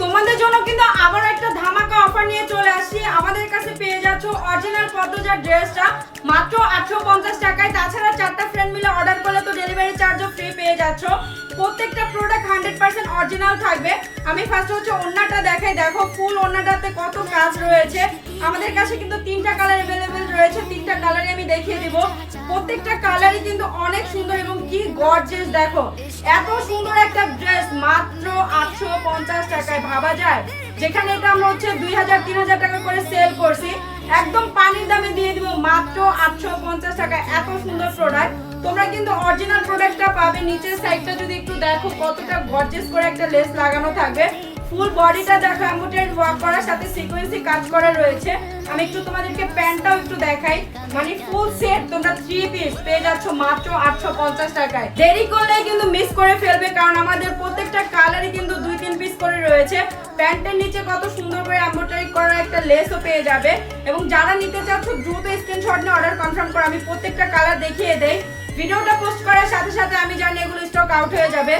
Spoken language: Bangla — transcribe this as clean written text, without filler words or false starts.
তোমাদের জন্য কিন্তু আবার একটা ধামাকা অফার নিয়ে চলে আসছি। আমাদের কাছে পেয়ে যাচ্ছ অরিজিনাল পদ্মজার ড্রেসটা মাত্র 850 টাকায়। তাছাড়া 4টা ফ্রেন্ড মিলে অর্ডার করলে তো ডেলিভারি চার্জও ফ্রি পেয়ে যাচ্ছ। প্রত্যেকটা প্রোডাক্ট 100% অরিজিনাল থাকবে। আমি ফার্স্ট হচ্ছে ওড়নাটা দেখাই, দেখো ফুল ওড়নাটাতে কত কাজ রয়েছে। আমাদের কাছে কিন্তু 3টা কালার अवेलेबल রয়েছে, 3টা কালারই আমি দেখিয়ে দিব। প্রত্যেকটা কালারই কিন্তু অনেক সুন্দর এবং কি গর্জিয়াস। দেখো এত সুন্দর একটা ড্রেস মাত্র 850 টাকায়, ভাবা যায়? যেখানে এটা আমরা হচ্ছে 2000-3000 টাকা করে সেল করছি, একদম পানির দামে দিয়ে দিব মাত্র 850 টাকা। এত সুন্দর প্রোডাক্ট, তোমরা কিন্তু অরিজিনাল প্রোডাক্টটা পাবে। নিচের সাইডটা যদি একটু দেখো কতটা গর্জিয়াস করে একটা লেস লাগানো থাকবে। ফুল বডিটা দেখো এমব্রয়ডারি ওয়ার্ক করার সাথে সিকোয়েন্সি কাজ করা রয়েছে। আমি একটু তোমাদেরকে প্যান্টটাও একটু দেখাই, মানে ফুল সেট তোমরা 3 পিস পেয়ে যাচ্ছ মাত্র 850 টাকায়। দেরি করলে কিন্তু মিস করে ফেলবে, কারণ আমাদের প্রত্যেকটা কালারই কিন্তু 2-3 পিস করে রয়েছে। প্যান্টের নিচে কত সুন্দর করে এমব্রয়ডারি করা একটা লেসও পেয়ে যাবে। এবং যারা নিতে চাচ্ছ দ্রুত স্ক্রিনশট নিয়ে অর্ডার কনফার্ম করো। আমি প্রত্যেকটা কালার দেখিয়ে দেই, ভিডিওটা পোস্ট করার সাথে সাথে আমি জানি এগুলো স্টক আউট হয়ে যাবে।